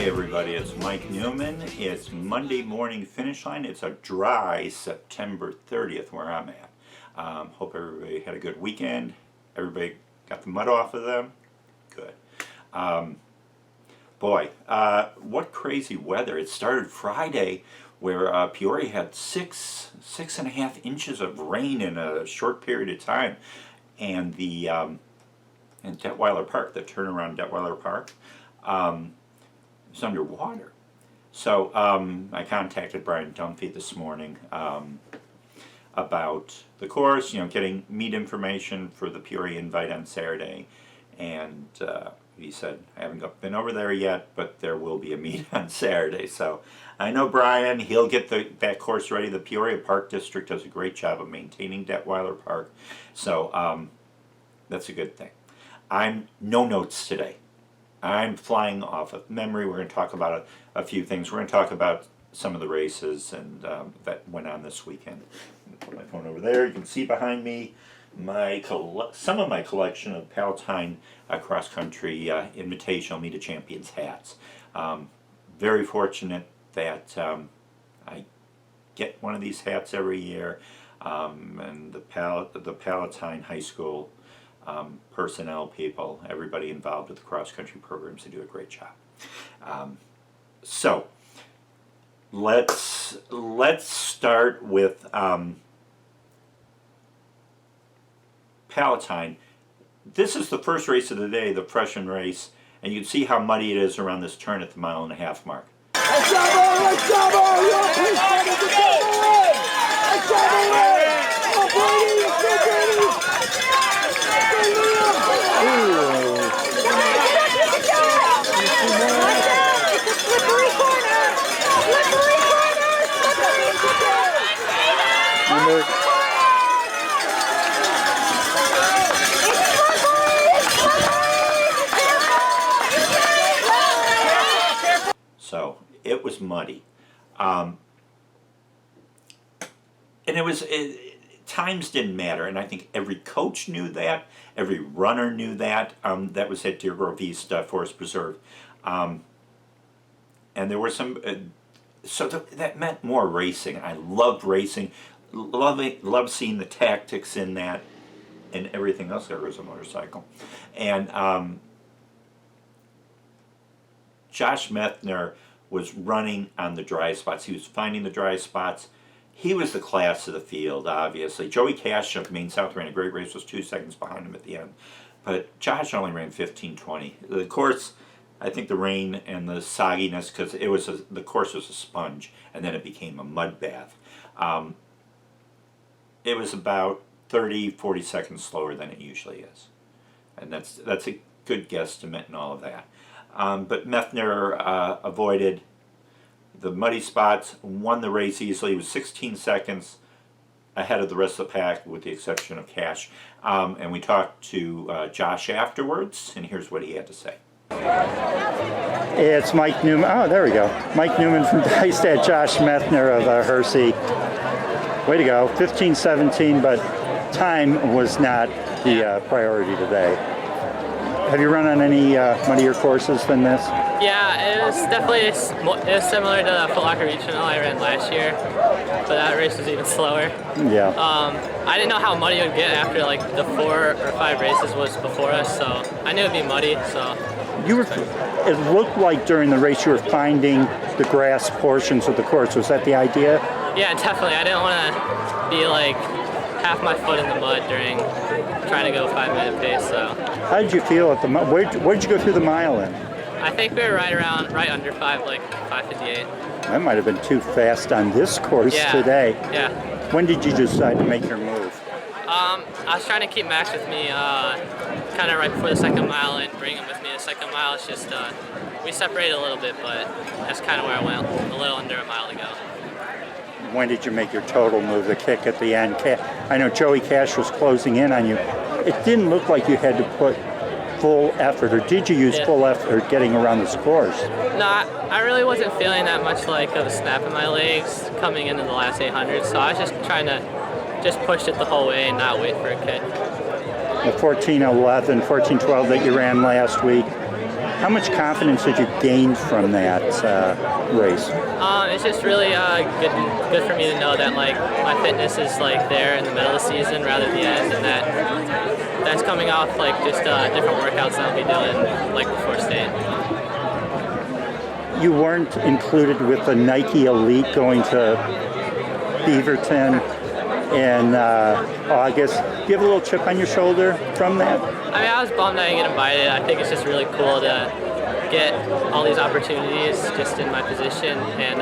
everybody, it's Mike Newman. It's Monday morning finish line. It's a dry September 30th where I'm at. Hope everybody had a good weekend. Everybody got the mud off of them. Good. What crazy weather. It started Friday where Peoria had six and a half inches of rain in a short period of time. And the in Detweiler Park, the turnaround Detweiler Park, it's underwater. So I contacted Brian Dunphy this morning about the course, getting meet information for the Peoria Invite on Saturday. And he said, I haven't been over there yet, but there will be a meet on Saturday. So I know Brian, he'll get that course ready. The Peoria Park District does a great job of maintaining Detweiler Park. So that's a good thing. No notes today. I'm flying off of memory. We're going to talk about a few things. We're going to talk about some of the races and that went on this weekend. I'm going to put my phone over there. You can see behind me some of my collection of Palatine cross country Invitational Meet of Champions hats. Very fortunate that I get one of these hats every year, and the Palatine High School personnel people, everybody involved with the cross-country programs, they do a great job. So let's start with Palatine. This is the first race of the day, the freshman race, and you can see how muddy it is around this turn at the 1.5 mile mark. So it was muddy, and times didn't matter, and I think every coach knew that, every runner knew that. That was at Deer Grove East Forest Preserve, and there were some. That meant more racing. I loved racing, loved seeing the tactics in that, and everything else. There was a motorcycle, and Josh Methner was running on the dry spots. He was finding the dry spots. He was the class of the field, obviously. Joey Cash of Maine South ran a great race, was 2 seconds behind him at the end. But Josh only ran 15:20. The course, I think the rain and the sogginess, because the course was a sponge, and then it became a mud bath. It was about 30-40 seconds slower than it usually is. And that's a good guesstimate and all of that. But Methner avoided the muddy spots, won the race easily. He was 16 seconds ahead of the rest of the pack, with the exception of Cash. And we talked to Josh afterwards, and here's what he had to say. It's Mike Newman. Oh, there we go. Mike Newman from Dystad. Josh Methner of Hersey. Way to go. 15:17, but time was not the priority today. Have you run on any muddier courses than this? Yeah, it was definitely similar to the Foot Locker Regional I ran last year, but that race was even slower. Yeah. I didn't know how muddy it would get after like the 4 or 5 races was before us, so I knew it would be muddy. So it looked like during the race you were finding the grass portions of the course. Was that the idea? Yeah, definitely. I didn't want to be like half my foot in the mud during trying to go 5-minute pace. So how did you feel at the mile? Where did you go through the mile in? I think we were right under 5, like 5:58. That might have been too fast on this course today. Yeah. When did you decide to make your move? I was trying to keep Max with me kind of right before the 2nd mile and bring him with me the 2nd mile. It's just we separated a little bit, but that's kind of where I went, a little under a mile to go. When did you make your total move, the kick at the end? I know Joey Cash was closing in on you. It didn't look like you had to put full effort, or did you use full effort getting around this course? No, I really wasn't feeling that much like of a snap in my legs coming into the last 800, so I was just trying to push it the whole way and not wait for a kick. The 14:11, 14:12 that you ran last week, How much confidence did you gain from that race? It's just really good for me to know that like my fitness is like there in the middle of the season rather than the end, and that's coming off like just different workouts that I'll be doing like before state. You weren't included with the Nike Elite going to Beaverton in August. Do you have a little chip on your shoulder from that? I mean, I was bummed I didn't get invited. I think it's just really cool to get all these opportunities just in my position, and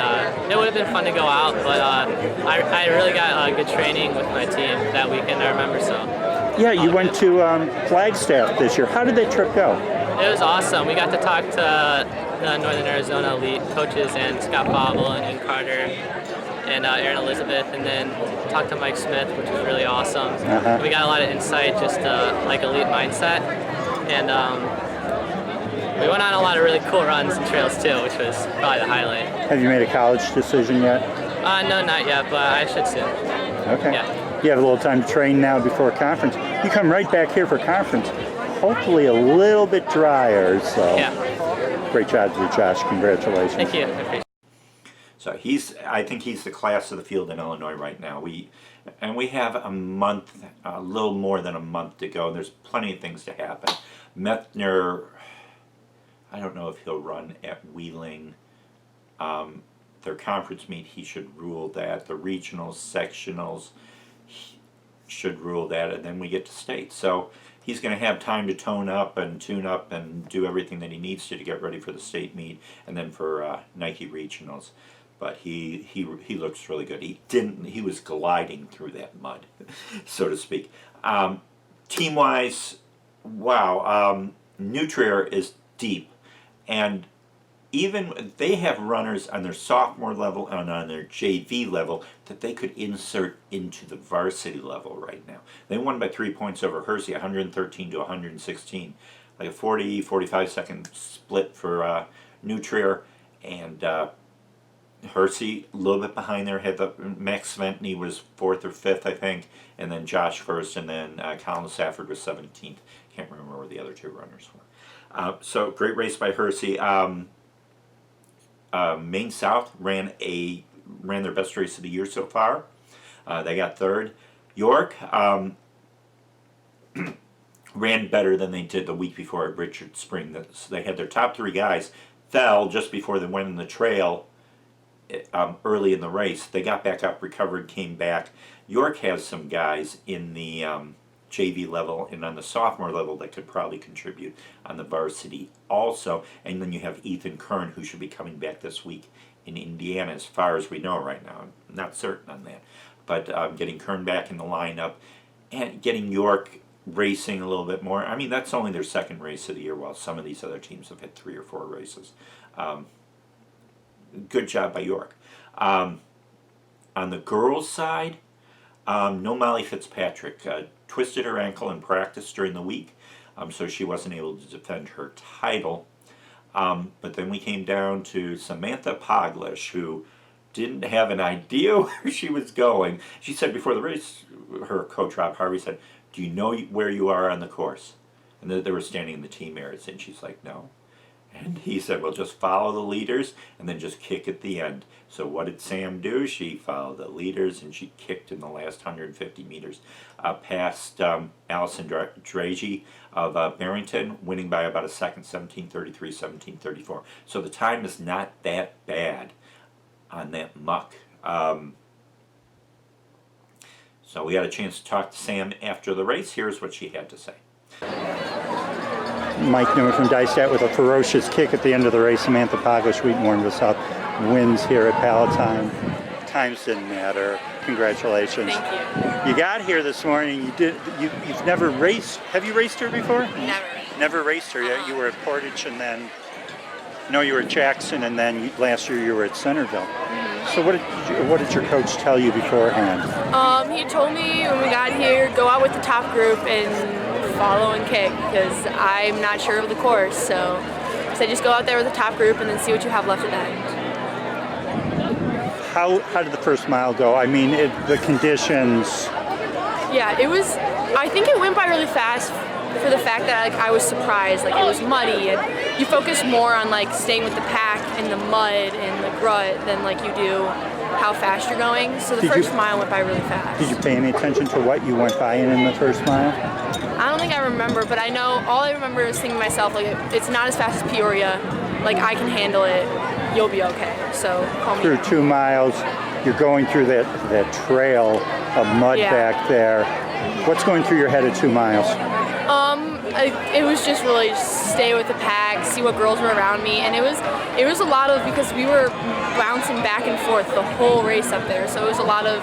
it would have been fun to go out, but I really got good training with my team that weekend, I remember, so. Yeah, you went to Flagstaff this year. How did that trip go? It was awesome. We got to talk to the Northern Arizona Elite coaches and Scott Bobble and Ian Carter and Aaron Elizabeth, and then talked to Mike Smith, which was really awesome. We got a lot of insight, just like elite mindset, and we went on a lot of really cool runs and trails too, which was probably the highlight. Have you made a college decision yet? No, not yet, but I should soon. Okay. Yeah. You have a little time to train now before conference. You come right back here for conference, hopefully a little bit drier, so Yeah. great job to Josh. Congratulations. Thank you. I appreciate it. So I think he's the class of the field in Illinois right now. We have a month, a little more than a month to go. There's plenty of things to happen. Methner, I don't know if he'll run at Wheeling. Their conference meet, he should rule that. The regionals, sectionals, he should rule that, and then we get to state. So he's going to have time to tone up and tune up and do everything that he needs to get ready for the state meet and then for Nike regionals. But he looks really good. He was gliding through that mud, so to speak. Team-wise, wow, Nutrier is deep, and even they have runners on their sophomore level and on their JV level that they could insert into the varsity level right now. They won by 3 points over Hersey, 113 to 116, like a 45 second split for Nutrier, and Hersey a little bit behind there. Had Max Sventny was 4th or 5th, I think, and then Josh first, and then Colin Safford was 17th. Can't remember where the other two runners were. So great race by Hersey. Maine South ran their best race of the year so far. They got 3rd. York ran better than they did the week before at Richard Spring. So they had their top 3 guys fell just before they went in the trail early in the race. They got back up, recovered, came back. York has some guys in the JV level and on the sophomore level that could probably contribute on the varsity also. And then you have Ethan Kern, who should be coming back this week in Indiana, as far as we know right now. I'm not certain on that. But getting Kern back in the lineup and getting York racing a little bit more. I mean, that's only their 2nd race of the year, while some of these other teams have had 3 or 4 races. Good job by York. On the girls' side, no Molly Fitzpatrick. Twisted her ankle in practice during the week, so she wasn't able to defend her title. But then we came down to Samantha Poglitsch, who didn't have an idea where she was going. She said before the race, her coach Rob Harvey said, "Do you know where you are on the course?" And they were standing in the team areas, and she's like, "No." And he said, well, just follow the leaders and then just kick at the end. So what did Sam do? She followed the leaders and she kicked in the last 150 meters past Allison Dragey of Barrington, winning by about a second, 17:33, 17:34. So the time is not that bad on that muck. So we had a chance to talk to Sam after the race. Here's what she had to say. Mike Newman from Dystat with a ferocious kick at the end of the race. Samantha Poglitsch, Wheaton Warren of the South, wins here at Palatine. Times didn't matter. Congratulations. Thank you. You got here this morning. You've never raced. Have you raced her before? Never. Never raced her yet. You were at Portage, and then you were at Jackson, and then last year you were at Centerville. So what did your coach tell you beforehand? He told me when we got here, go out with the top group and follow and kick, because I'm not sure of the course. So he said just go out there with the top group and then see what you have left at the end. How did the first mile go? I mean, the conditions. Yeah, it was. I think it went by really fast for the fact that like I was surprised, like it was muddy, and you focus more on like staying with the pack and the mud and the rut than like you do how fast you're going. So the first mile went by really fast. Did you pay any attention to what you went by in the first mile? I don't think I remember, but I know all I remember is thinking to myself like it's not as fast as Peoria, like I can handle it. You'll be okay. So call me. Through 2 miles, you're going through that trail of mud back there. What's going through your head at 2 miles? It was just really just stay with the pack, see what girls were around me, and it was a lot of, because we were bouncing back and forth the whole race up there, so it was a lot of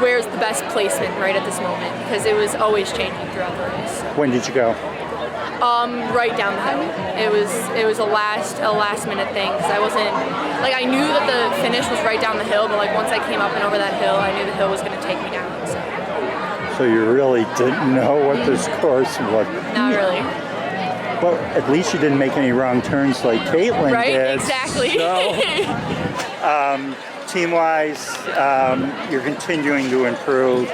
where's the best placement right at this moment, because it was always changing throughout the race. When did you go? Right down the hill. It was a last minute thing, because I wasn't, like I knew that the finish was right down the hill, but like once I came up and over that hill, I knew the hill was going to take me down. So you really didn't know what this course was? Not really. Well, at least you didn't make any wrong turns like Caitlin right? did. Exactly. So, team-wise, you're continuing to improve.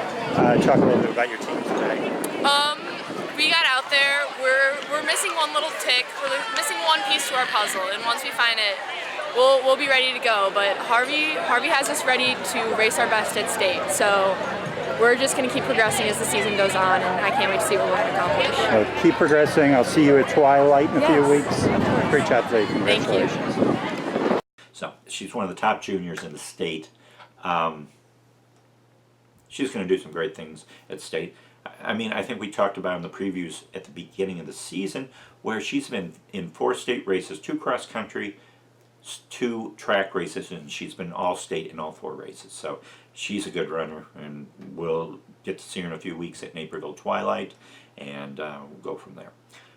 Talk a little bit about your team today. We got out there. We're missing one little tick. We're missing one piece to our puzzle, and once we find it, we'll be ready to go. But Harvey has us ready to race our best at state. So we're just going to keep progressing as the season goes on, and I can't wait to see what we're going to accomplish. So keep progressing. I'll see you at Twilight in a few weeks. Great job today. Congratulations. Thank you. So she's one of the top juniors in the state. She's going to do some great things at state. I mean, I think we talked about in the previews at the beginning of the season where she's been in 4 state races, 2 cross country, 2 track races, and she's been all state in all 4 races. So she's a good runner, and we'll get to see her in a few weeks at Naperville Twilight, and we'll go from there.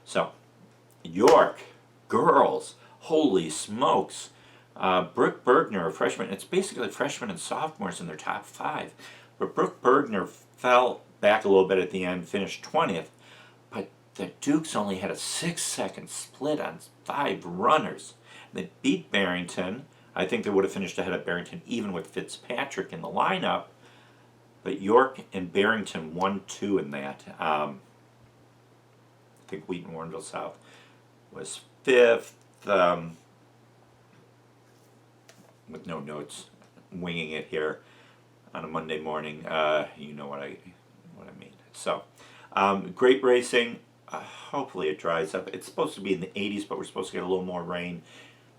So York girls, holy smokes. Brooke Bergner, a freshman, it's basically freshmen and sophomores in their top 5. But Brooke Bergner fell back a little bit at the end, finished 20th, but the Dukes only had a 6-second split on 5 runners. They beat Barrington. I think they would have finished ahead of Barrington even with Fitzpatrick in the lineup, but York and Barrington 1-2 in that. I think Wheaton Warrenville South was 5th, with no notes, winging it here on a Monday morning. You know what I mean. So, great racing. Hopefully it dries up. It's supposed to be in the 80s, but we're supposed to get a little more rain.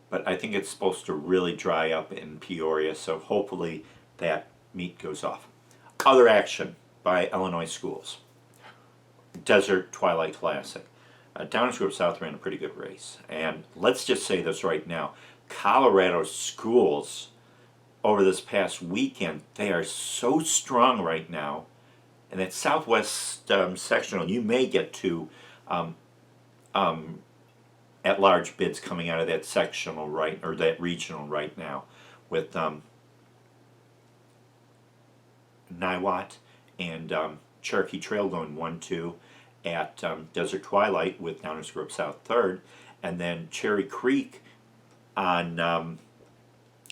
But I think it's supposed to really dry up in Peoria, so hopefully that meet goes off. Other action by Illinois schools. Desert Twilight Classic. Downers Grove South ran a pretty good race. And let's just say this right now. Colorado schools over this past weekend, they are so strong right now. And that Southwest sectional, you may get to at-large bids coming out of that sectional right, or that regional right now, with Niwot and Cherokee Trail going 1-2 at Desert Twilight with Downers Grove South 3rd, and then Cherry Creek on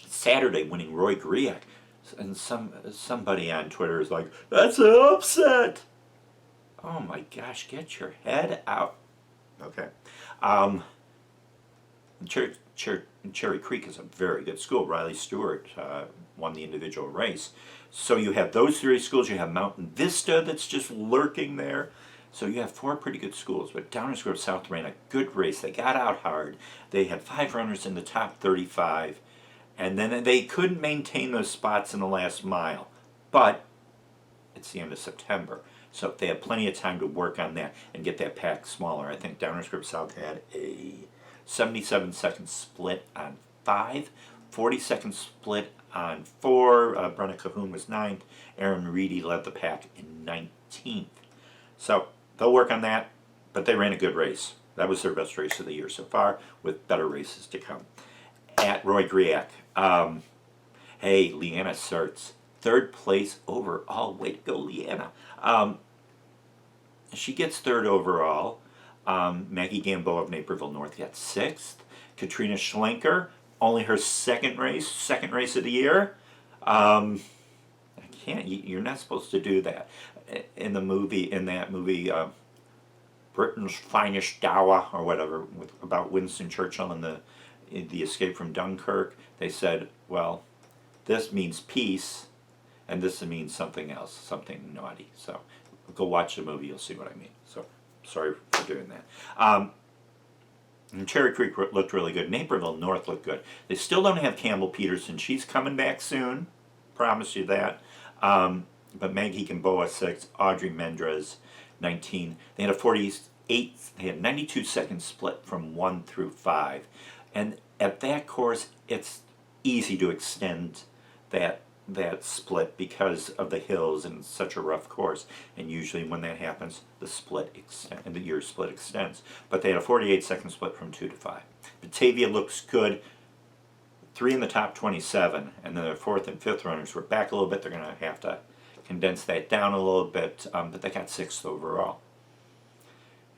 Saturday winning Roy Griak. And somebody on Twitter is like, that's an upset. Oh my gosh, get your head out. Okay. Cherry Creek is a very good school. Riley Stewart won the individual race. So you have those 3 schools. You have Mountain Vista that's just lurking there. So you have 4 pretty good schools. But Downers Grove South ran a good race. They got out hard. They had 5 runners in the top 35. And then they couldn't maintain those spots in the last mile. But it's the end of September. So they have plenty of time to work on that and get that pack smaller. I think Downers Grove South had a 77-second split on 5, 40-second split on 4. Brenna Cahoon was 9th. Aaron Reedy led the pack in 19th. So they'll work on that, but they ran a good race. That was their best race of the year so far, with better races to come. At Roy Griak, hey, Leanna Sertz, 3rd place overall. Way to go, Leanna. She gets 3rd overall. Maggie Gamboa of Naperville North got 6th. Katrina Schlenker, only her second race of the year. You're not supposed to do that. In that movie, Britain's Finest Hour or whatever about Winston Churchill and the escape from Dunkirk. They said, well, this means peace, and this means something else, something naughty. So go watch the movie, you'll see what I mean. So sorry for doing that. And Cherry Creek looked really good. Naperville North looked good. They still don't have Campbell Peterson. She's coming back soon. Promise you that. But Maggie Gamboa 6, Audrey Mendres 19. They had a 48. They had 92-second split from 1 through 5, and at that course, it's easy to extend that split because of the hills and it's such a rough course. And usually, when that happens, your split extends. But they had a 48-second split from 2 to 5. Batavia looks good. 3 in the top 27, and then their 4th and 5th runners were back a little bit. They're going to have to condense that down a little bit, but they got 6th overall.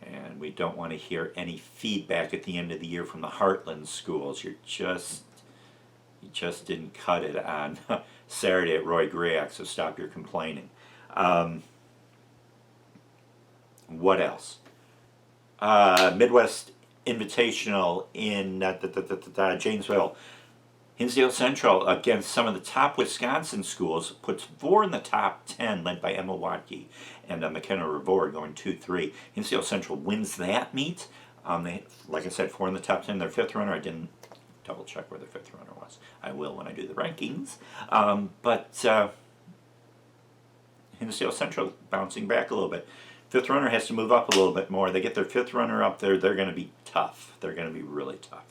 And we don't want to hear any feedback at the end of the year from the Heartland schools. You just didn't cut it on Saturday at Roy Griak, so stop your complaining. What else? Midwest Invitational in Janesville. Hinsdale Central, against some of the top Wisconsin schools, puts 4 in the top 10, led by Emma Watke and McKenna Revore going 2-3. Hinsdale Central wins that meet. They, like I said, 4 in the top 10. Their 5th runner, I didn't double check where their 5th runner was. I will when I do the rankings. But Hinsdale Central bouncing back a little bit. 5th runner has to move up a little bit more. They get their 5th runner up there, they're going to be tough. They're going to be really tough.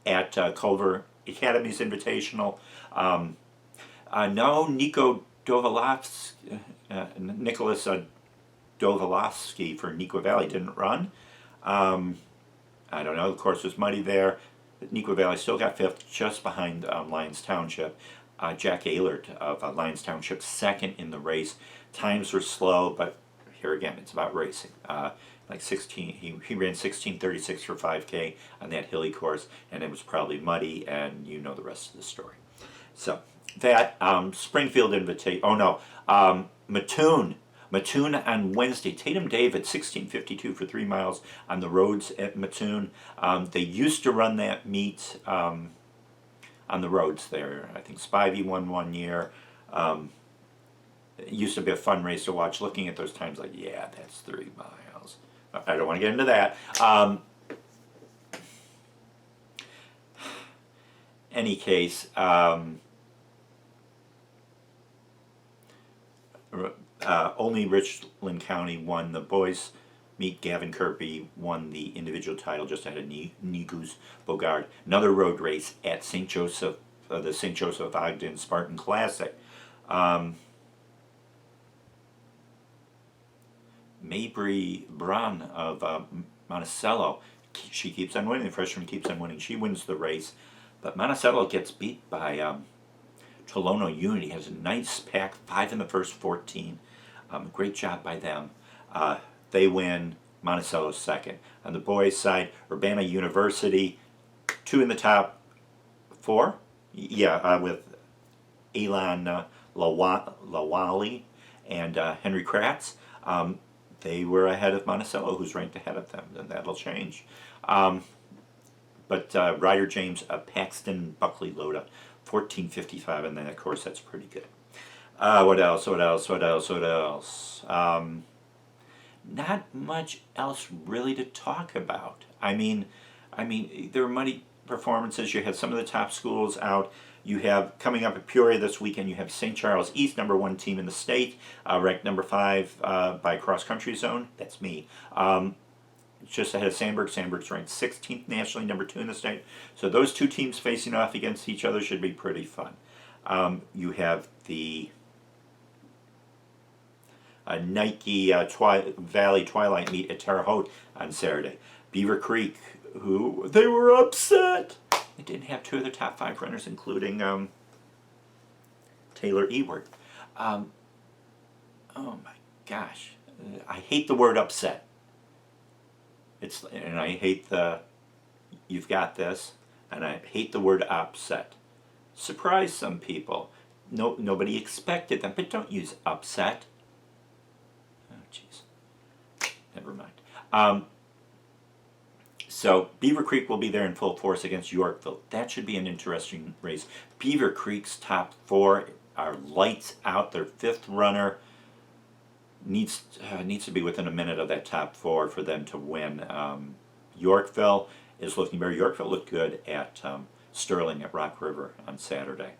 At Culver Academy's Invitational. No, Nicholas Dovolowski for Neuqua Valley didn't run. I don't know, the course was muddy there. Neuqua Valley still got 5th, just behind Lyons Township. Jack Ehlert of Lyons Township 2nd in the race. Times were slow, but here again, it's about racing. Like 16, he ran 16:36 for 5K on that hilly course, and it was probably muddy, and you know the rest of the story. So that Springfield Mattoon on Wednesday. Tatum David 16:52 for 3 miles on the roads at Mattoon. They used to run that meet on the roads there. I think Spivey won one year. It used to be a fun race to watch. Looking at those times, like, yeah, that's 3 miles. I don't want to get into that. Any case, only Richland County won the boys meet. Gavin Kirby won the individual title just ahead of Negus Bogard. Another road race at St. Joseph, the St. Joseph Ogden Spartan Classic. Mabry Braun of Monticello, she keeps on winning. The freshman keeps on winning. She wins the race, but Monticello gets beat by Tolono Unity. Has a nice pack, 5 in the first 14. Great job by them. They win. Monticello's 2nd. On the boys' side, Urbana University, 2 in the top 4. Yeah, with Elon Lawali and Henry Kratz. They were ahead of Monticello, who's ranked ahead of them, and that'll change. But Ryder James Paxton Buckley Loda, 14:55, and then of course that's pretty good. What else? Not much else really to talk about. I mean, there were muddy performances. You had some of the top schools out. You have, coming up at Peoria this weekend, you have St. Charles East, #1 team in the state, ranked number 5 by cross country zone. That's me. Just ahead of Sandburg. Sandburg's ranked 16th nationally, #2 in the state. So those two teams facing off against each other should be pretty fun. You have the Nike Valley Twilight meet at Terre Haute on Saturday. Beaver Creek, they were upset. They didn't have 2 of their top 5 runners, including Taylor Ewart. Oh my gosh, I hate the word upset. And I hate you've got this, and I hate the word upset. Surprise some people. Nobody expected them, but don't use upset. Oh jeez. never mind. So Beaver Creek will be there in full force against Yorkville. That should be an interesting race. Beaver Creek's top 4 are lights out. Their 5th runner needs to be within a minute of that top 4 for them to win. Yorkville is looking better. Yorkville looked good at Sterling at Rock River on Saturday.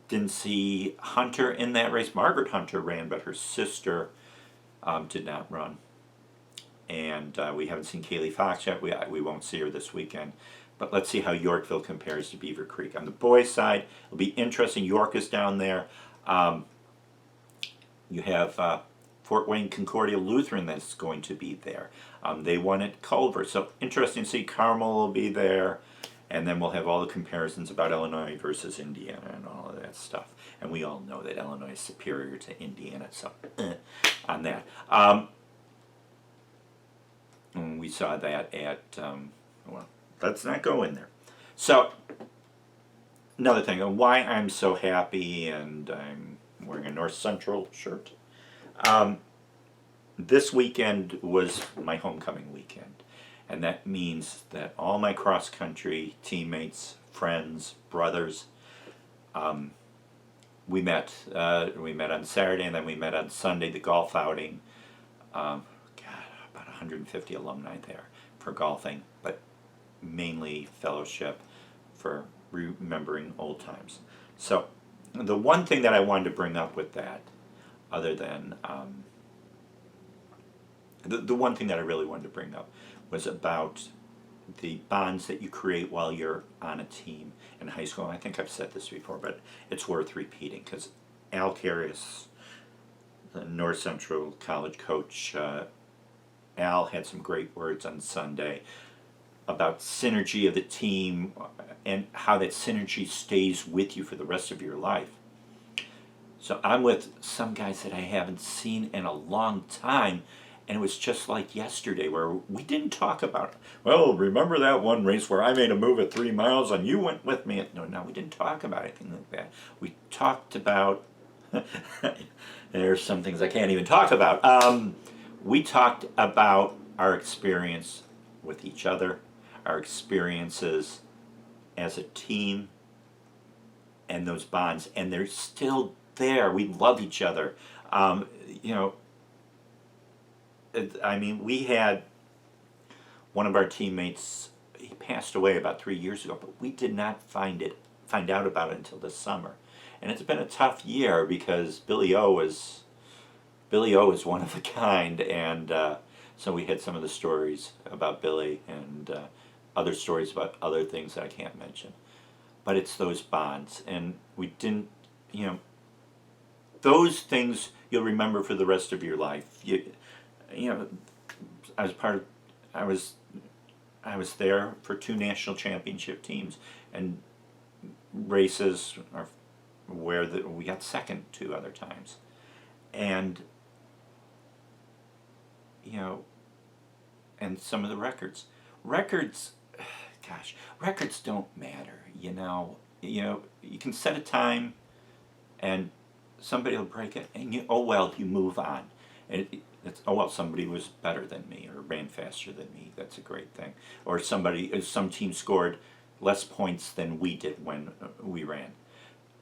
Didn't see Hunter in that race. Margaret Hunter ran, but her sister did not run. And we haven't seen Kaylee Fox yet. We won't see her this weekend. But let's see how Yorkville compares to Beaver Creek. On the boys' side, it'll be interesting. York is down there. You have Fort Wayne Concordia Lutheran that's going to be there. They won at Culver. So interesting to see. Carmel will be there. And then we'll have all the comparisons about Illinois versus Indiana and all of that stuff. And we all know that Illinois is superior to Indiana. So on that. And we saw that at, well, let's not go in there. So, another thing, why I'm so happy, and I'm wearing a North Central shirt. This weekend was my homecoming weekend. And that means that all my cross-country teammates, friends, brothers, we met on Saturday, and then we met on Sunday, the golf outing. About 150 alumni there for golfing, but mainly fellowship for remembering old times. So the one thing that I wanted to bring up with that, other than the one thing that I really wanted to bring up was about the bonds that you create while you're on a team in high school. And I think I've said this before, but it's worth repeating because Al Carius, the North Central College coach, Al had some great words on Sunday about synergy of the team and how that synergy stays with you for the rest of your life. So I'm with some guys that I haven't seen in a long time, and it was just like yesterday where we didn't talk about, well, remember that one race where I made a move at 3 miles and you went with me? No, we didn't talk about anything like that. We talked about, there's some things I can't even talk about. We talked about our experience with each other, our experiences as a team, and those bonds, and they're still there. We love each other. We had one of our teammates, he passed away about 3 years ago, but we did not find out about it until this summer. And it's been a tough year because Billy O is one of a kind, and so we had some of the stories about Billy and other stories about other things that I can't mention. But it's those bonds, and we didn't, those things you'll remember for the rest of your life. I was there for 2 national championship teams, and races where we got second 2 other times, and and some of the records don't matter. You can set a time and somebody will break it, and you move on. And somebody was better than me or ran faster than me. That's a great thing. Or some team scored less points than we did when we ran.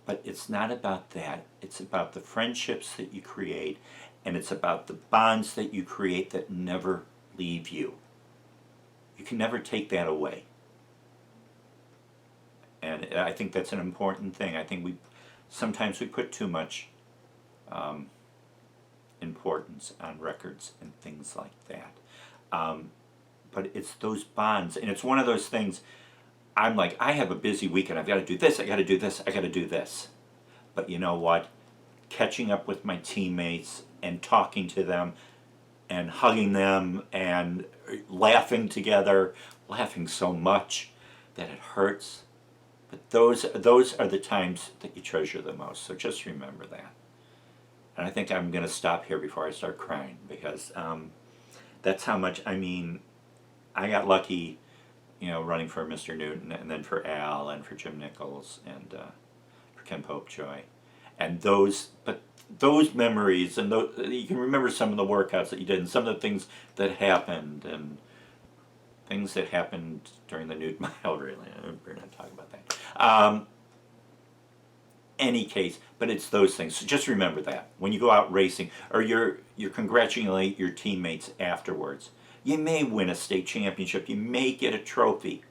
But it's not about that. It's about the friendships that you create, and it's about the bonds that you create that never leave you. You can never take that away. And I think that's an important thing. I think sometimes we put too much importance on records and things like that. But it's those bonds, and it's one of those things. I'm like, I have a busy weekend. I've got to do this, I got to do this, I got to do this. But you know what? Catching up with my teammates and talking to them and hugging them and laughing together, laughing so much that it hurts. But those are the times that you treasure the most. So just remember that. And I think I'm going to stop here before I start crying, because that's how much, I got lucky, running for Mr. Newton, and then for Al, and for Jim Nichols, and for Ken Popejoy. And those memories, and you can remember some of the workouts that you did, and some of the things that happened, and things that happened during the nude mile. Really, we're not talking about that. Any case, but it's those things. So just remember that when you go out racing, or you congratulate your teammates afterwards. You may win a state championship, you may get a trophy,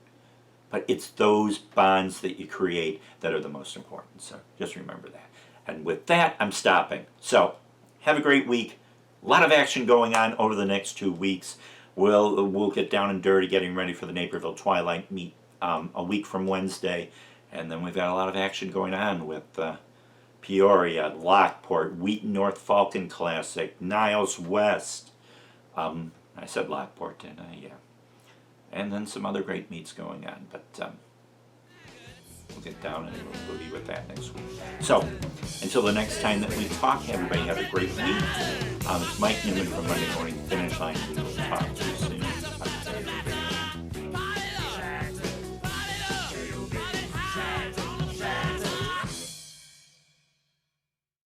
but it's those bonds that you create that are the most important. So just remember that. And with that, I'm stopping. So have a great week. A lot of action going on over the next 2 weeks. We'll get down and dirty getting ready for the Naperville Twilight meet a week from Wednesday. And then we've got a lot of action going on with Peoria, Lockport, Wheaton North Falcon Classic, Niles West. I said Lockport, didn't I? Yeah. And then some other great meets going on. But we'll get down and we'll be with that next week. So, until the next time that we talk, everybody have a great week. It's Mike Newman from Monday Morning Finish Line. We will talk to you soon.